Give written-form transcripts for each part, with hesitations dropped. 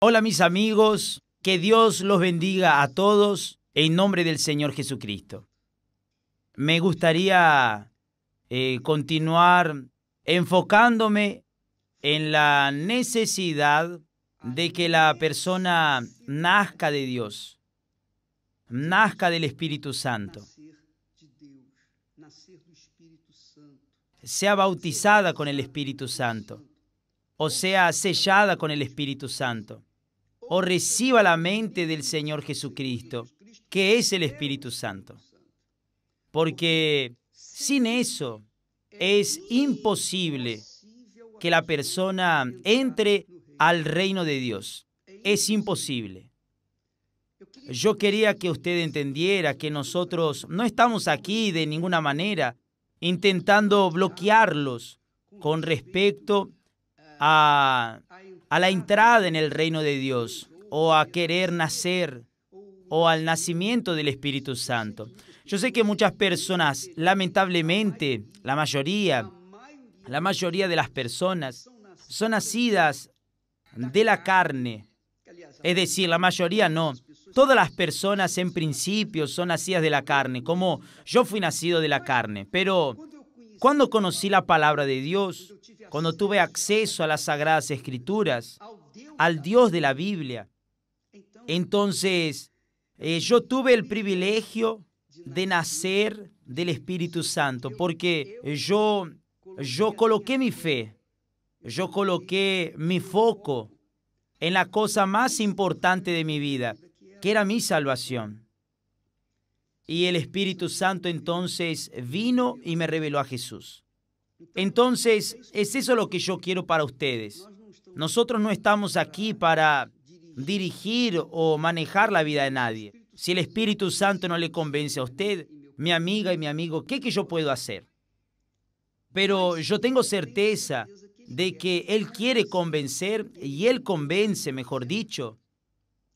Hola mis amigos, que Dios los bendiga a todos en nombre del Señor Jesucristo. Me gustaría continuar enfocándome en la necesidad de que la persona nazca de Dios, nazca del Espíritu Santo, sea bautizada con el Espíritu Santo, o sea sellada con el Espíritu Santo, o reciba la mente del Señor Jesucristo, que es el Espíritu Santo. Porque sin eso es imposible que la persona entre al reino de Dios. Es imposible. Yo quería que usted entendiera que nosotros no estamos aquí de ninguna manera intentando bloquearlos con respecto a la entrada en el reino de Dios, o a querer nacer, o al nacimiento del Espíritu Santo. Yo sé que muchas personas, lamentablemente, la mayoría de las personas son nacidas de la carne. Es decir, la mayoría no. Todas las personas en principio son nacidas de la carne, como yo fui nacido de la carne. Pero cuando conocí la palabra de Dios, cuando tuve acceso a las Sagradas Escrituras, al Dios de la Biblia, entonces yo tuve el privilegio de nacer del Espíritu Santo, porque yo coloqué mi fe, yo coloqué mi foco en la cosa más importante de mi vida, que era mi salvación. Y el Espíritu Santo entonces vino y me reveló a Jesús. Entonces, es eso lo que yo quiero para ustedes. Nosotros no estamos aquí para dirigir o manejar la vida de nadie. Si el Espíritu Santo no le convence a usted, mi amiga y mi amigo, ¿qué yo puedo hacer? Pero yo tengo certeza de que Él quiere convencer, y Él convence, mejor dicho,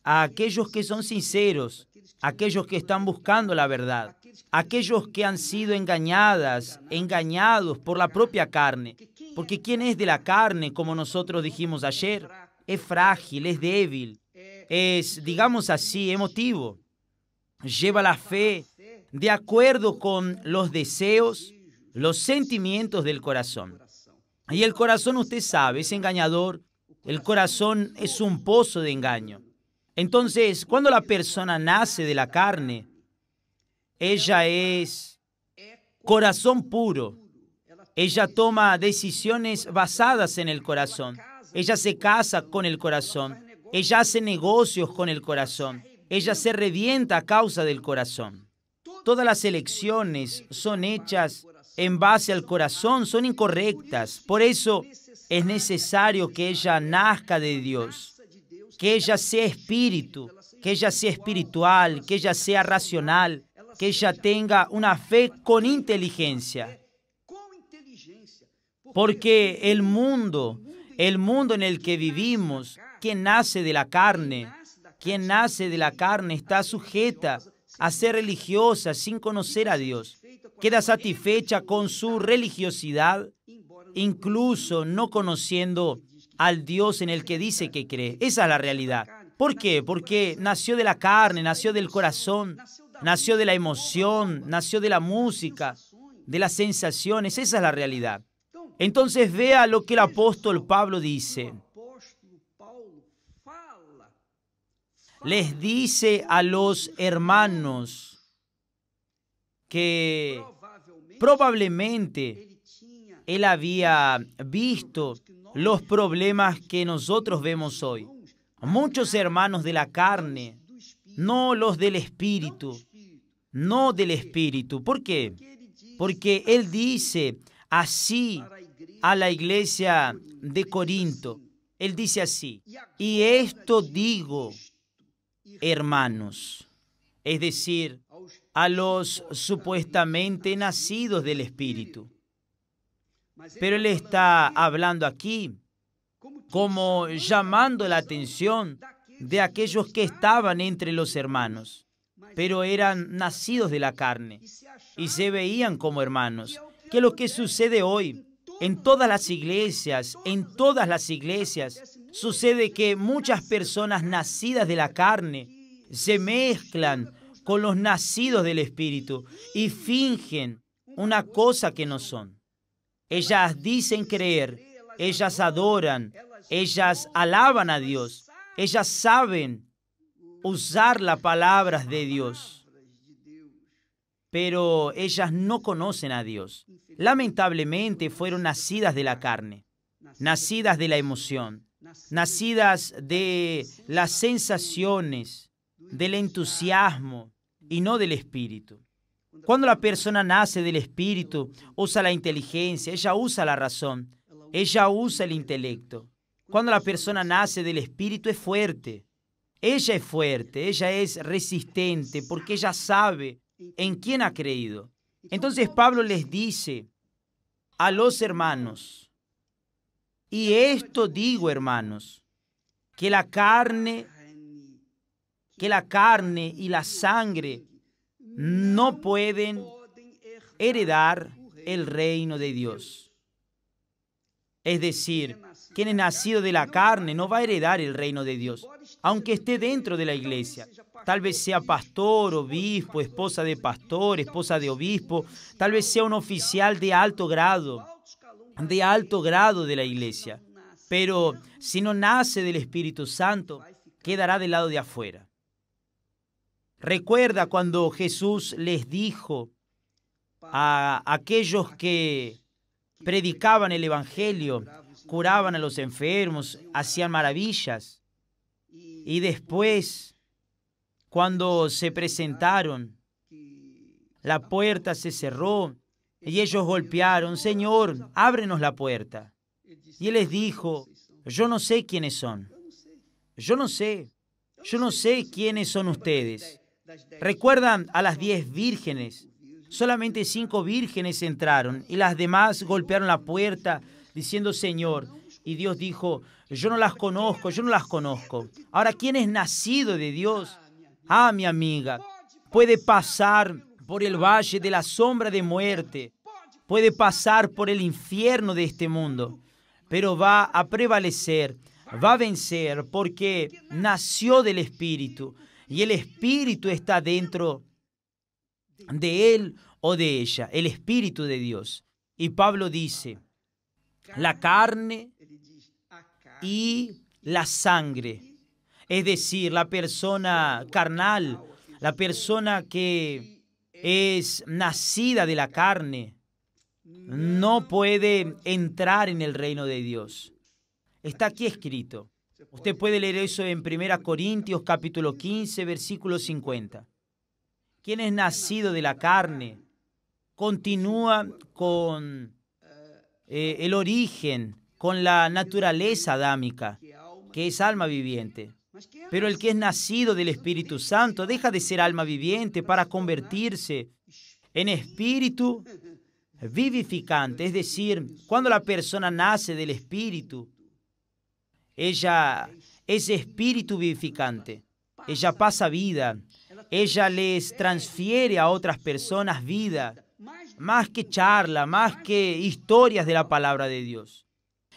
a aquellos que son sinceros, aquellos que están buscando la verdad, aquellos que han sido engañados por la propia carne. Porque quien es de la carne, como nosotros dijimos ayer, es frágil, es débil, es, digamos así, emotivo. Lleva la fe de acuerdo con los deseos, los sentimientos del corazón. Y el corazón, usted sabe, es engañador. El corazón es un pozo de engaño. Entonces, cuando la persona nace de la carne, ella es corazón puro. Ella toma decisiones basadas en el corazón. Ella se casa con el corazón. Ella hace negocios con el corazón. Ella se revienta a causa del corazón. Todas las elecciones son hechas en base al corazón, son incorrectas. Por eso es necesario que ella nazca de Dios, que ella sea espíritu, que ella sea espiritual, que ella sea racional, que ella tenga una fe con inteligencia. Porque el mundo en el que vivimos, quien nace de la carne está sujeta a ser religiosa sin conocer a Dios. Queda satisfecha con su religiosidad, incluso no conociendo al Dios en el que dice que cree. Esa es la realidad. ¿Por qué? Porque nació de la carne, nació del corazón, nació de la emoción, nació de la música, de las sensaciones. Esa es la realidad. Entonces vea lo que el apóstol Pablo dice. Les dice a los hermanos que probablemente él había visto los problemas que nosotros vemos hoy. Muchos hermanos de la carne, no los del Espíritu, no del Espíritu. ¿Por qué? Porque él dice así a la iglesia de Corinto. Él dice así: y esto digo, hermanos, es decir, a los supuestamente nacidos del Espíritu. Pero él está hablando aquí como llamando la atención de aquellos que estaban entre los hermanos, pero eran nacidos de la carne y se veían como hermanos. ¿Qué es lo que sucede hoy? En todas las iglesias Sucede que muchas personas nacidas de la carne se mezclan con los nacidos del Espíritu y fingen una cosa que no son. Ellas dicen creer, ellas adoran, ellas alaban a Dios, ellas saben usar las palabras de Dios, pero ellas no conocen a Dios. Lamentablemente fueron nacidas de la carne, nacidas de la emoción, nacidas de las sensaciones, del entusiasmo y no del Espíritu. Cuando la persona nace del Espíritu, usa la inteligencia, ella usa la razón, ella usa el intelecto. Cuando la persona nace del Espíritu es fuerte. Ella es fuerte, ella es resistente porque ella sabe en quién ha creído. Entonces Pablo les dice a los hermanos, y esto digo, hermanos, que la carne y la sangre no pueden heredar el reino de Dios. Es decir, quien es nacido de la carne no va a heredar el reino de Dios, aunque esté dentro de la iglesia. Tal vez sea pastor, obispo, esposa de pastor, esposa de obispo, tal vez sea un oficial de alto grado de la iglesia. Pero si no nace del Espíritu Santo, quedará del lado de afuera. Recuerda cuando Jesús les dijo a aquellos que predicaban el Evangelio, curaban a los enfermos, hacían maravillas. Y después, cuando se presentaron, la puerta se cerró y ellos golpearon, Señor, ábrenos la puerta. Y Él les dijo, yo no sé quiénes son. Yo no sé quiénes son ustedes. ¿Recuerdan a las 10 vírgenes? Solamente 5 vírgenes entraron y las demás golpearon la puerta diciendo, Señor. Y Dios dijo, yo no las conozco. Ahora, ¿quién es nacido de Dios? Ah, mi amiga, puede pasar por el valle de la sombra de muerte, puede pasar por el infierno de este mundo, pero va a prevalecer, va a vencer, porque nació del Espíritu, y el Espíritu está dentro de él o de ella, el Espíritu de Dios. Y Pablo dice, la carne y la sangre, es decir, la persona carnal, la persona que es nacida de la carne, no puede entrar en el reino de Dios. Está aquí escrito. Usted puede leer eso en 1 Corintios capítulo 15, versículo 50. Quien es nacido de la carne continúa con el origen, con la naturaleza adámica, que es alma viviente. Pero el que es nacido del Espíritu Santo deja de ser alma viviente para convertirse en espíritu vivificante. Es decir, cuando la persona nace del Espíritu, ella es espíritu vivificante. Ella pasa vida. Ella les transfiere a otras personas vida, más que charla, más que historias de la palabra de Dios.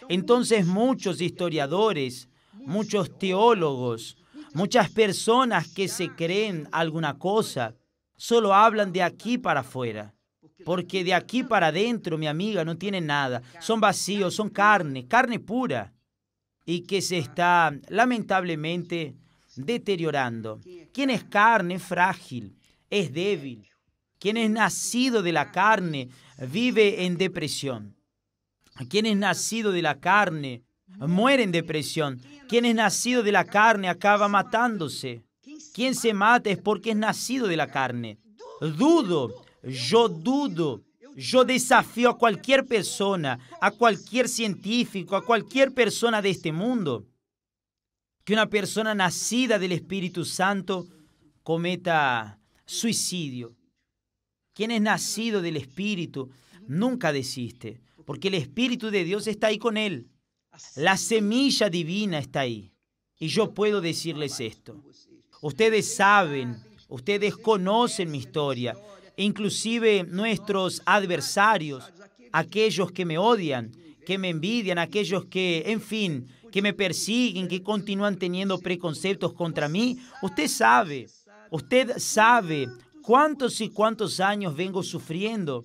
Entonces muchos historiadores, muchos teólogos, muchas personas que se creen alguna cosa, solo hablan de aquí para afuera. Porque de aquí para adentro, mi amiga, no tienen nada. Son vacíos, son carne pura. Y que se está, lamentablemente, deteriorando. Quien es carne es frágil, es débil. Quien es nacido de la carne vive en depresión. Quien es nacido de la carne muere en depresión. Quien es nacido de la carne acaba matándose. Quien se mata es porque es nacido de la carne. Dudo, yo desafío a cualquier persona, a cualquier científico, a cualquier persona de este mundo, que una persona nacida del Espíritu Santo cometa suicidio. Quien es nacido del Espíritu nunca desiste, porque el Espíritu de Dios está ahí con él. La semilla divina está ahí. Y yo puedo decirles esto. Ustedes saben, ustedes conocen mi historia, inclusive nuestros adversarios, aquellos que me odian, que me envidian, aquellos que, en fin, que me persiguen, que continúan teniendo preconceptos contra mí. Usted sabe cuántos y cuántos años vengo sufriendo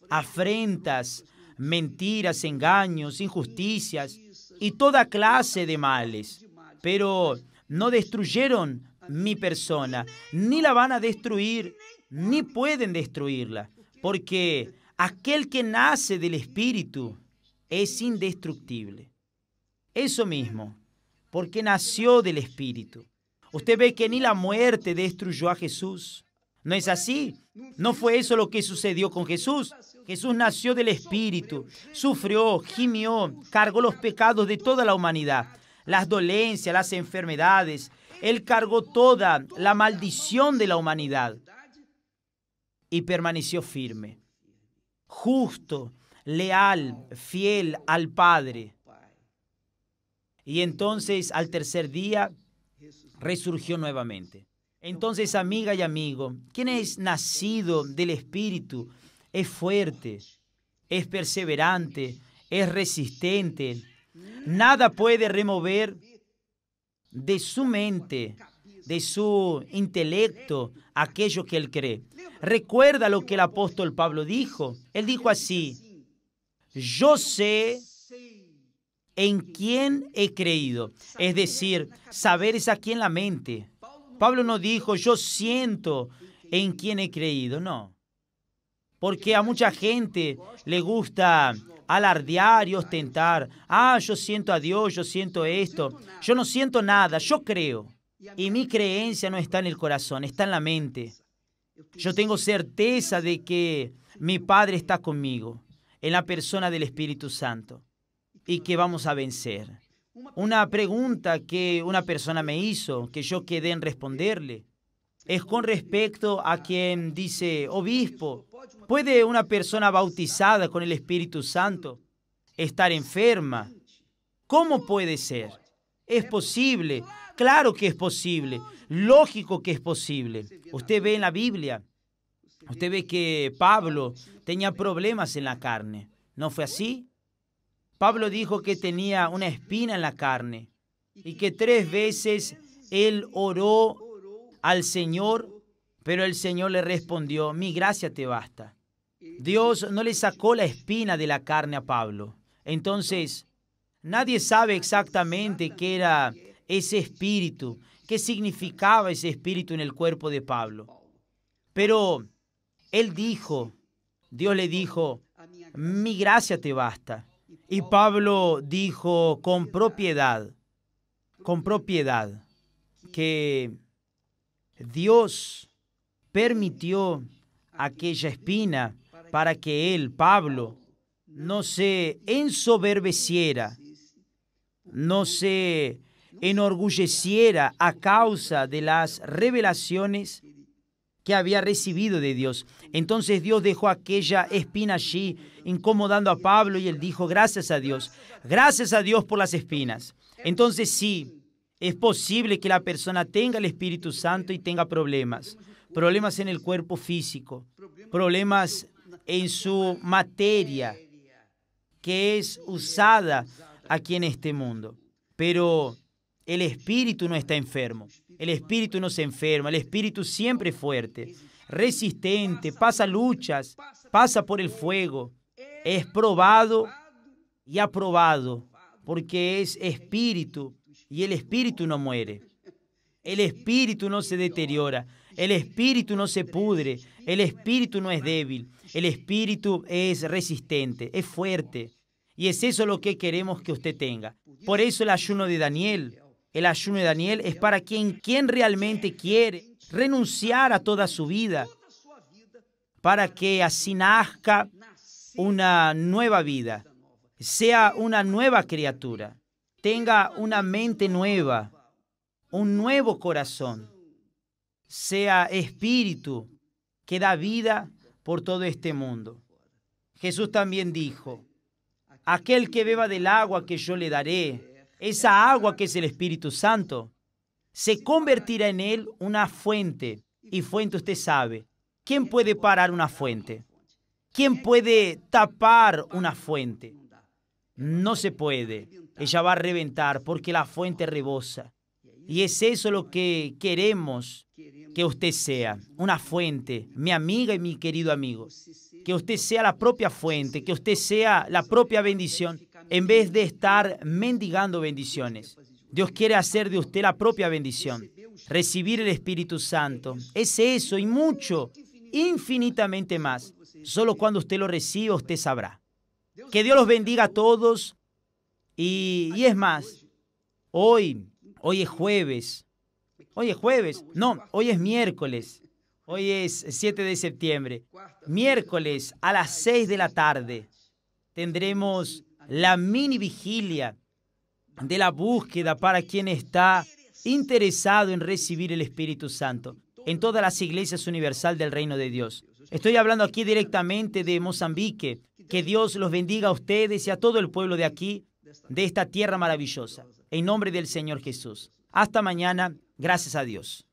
afrentas, mentiras, engaños, injusticias y toda clase de males. Pero no destruyeron mi persona, ni la van a destruir, ni pueden destruirla, porque aquel que nace del Espíritu es indestructible. Eso mismo, porque nació del Espíritu. Usted ve que ni la muerte destruyó a Jesús. ¿No es así? ¿No fue eso lo que sucedió con Jesús? Jesús nació del Espíritu, sufrió, gimió, cargó los pecados de toda la humanidad, las dolencias, las enfermedades. Él cargó toda la maldición de la humanidad y permaneció firme, justo, leal, fiel al Padre. Y entonces, al tercer día, resurgió nuevamente. Entonces, amiga y amigo, quien es nacido del Espíritu es fuerte, es perseverante, es resistente. Nada puede remover de su mente, de su intelecto, aquello que él cree. Recuerda lo que el apóstol Pablo dijo. Él dijo así: yo sé en quién he creído. Es decir, saber es aquí en la mente. Pablo no dijo, yo siento en quién he creído. No. Porque a mucha gente le gusta alardear y ostentar. Yo siento a Dios, yo siento esto. Yo no siento nada, yo creo. Y mi creencia no está en el corazón, está en la mente. Yo tengo certeza de que mi Padre está conmigo, en la persona del Espíritu Santo, y que vamos a vencer. Una pregunta que una persona me hizo, que yo quedé en responderle, es con respecto a quien dice, obispo, ¿puede una persona bautizada con el Espíritu Santo estar enferma? ¿Cómo puede ser? ¿Es posible? Claro que es posible. Lógico que es posible. Usted ve en la Biblia, usted ve que Pablo tenía problemas en la carne. ¿No fue así? Pablo dijo que tenía una espina en la carne y que 3 veces él oró al Señor, pero el Señor le respondió, mi gracia te basta. Dios no le sacó la espina de la carne a Pablo. Entonces, nadie sabe exactamente qué era ese espíritu, qué significaba ese espíritu en el cuerpo de Pablo. Pero él dijo, Dios le dijo, mi gracia te basta. Y Pablo dijo con propiedad, que Dios permitió aquella espina para que él, Pablo, no se ensoberbeciera, no se enorgulleciera a causa de las revelaciones que había recibido de Dios. Entonces Dios dejó aquella espina allí, incomodando a Pablo, y él dijo, gracias a Dios por las espinas. Entonces sí, es posible que la persona tenga el Espíritu Santo y tenga problemas en el cuerpo físico, problemas en su materia, que es usada aquí en este mundo. Pero el Espíritu no está enfermo. El Espíritu no se enferma. El Espíritu siempre es fuerte, resistente, pasa luchas, pasa por el fuego. Es probado y aprobado, porque es Espíritu y el Espíritu no muere. El Espíritu no se deteriora. El Espíritu no se pudre. El Espíritu no es débil. El Espíritu es resistente, es fuerte. Y es eso lo que queremos que usted tenga. Por eso el ayuno de Daniel es para quien realmente quiere renunciar a toda su vida, para que así nazca una nueva vida, sea una nueva criatura, tenga una mente nueva, un nuevo corazón, sea espíritu que da vida por todo este mundo. Jesús también dijo, aquel que beba del agua que yo le daré, esa agua que es el Espíritu Santo, se convertirá en él una fuente. Y fuente, usted sabe, ¿quién puede parar una fuente? ¿Quién puede tapar una fuente? no se puede. Ella va a reventar porque la fuente rebosa. Y es eso lo que queremos que usted sea, una fuente, mi amiga y mi querido amigo. Que usted sea la propia fuente, que usted sea la propia bendición, en vez de estar mendigando bendiciones. Dios quiere hacer de usted la propia bendición. Recibir el Espíritu Santo. Es eso y mucho, infinitamente más. Solo cuando usted lo reciba, usted sabrá. Que Dios los bendiga a todos. Y es más, hoy es jueves. Hoy es jueves. No, hoy es miércoles. Hoy es 7 de septiembre. Miércoles a las 6 de la tarde tendremos la mini vigilia de la búsqueda para quien está interesado en recibir el Espíritu Santo en todas las iglesias universal del Reino de Dios. Estoy hablando aquí directamente de Mozambique. Que Dios los bendiga a ustedes y a todo el pueblo de aquí, de esta tierra maravillosa. En nombre del Señor Jesús. Hasta mañana. Gracias a Dios.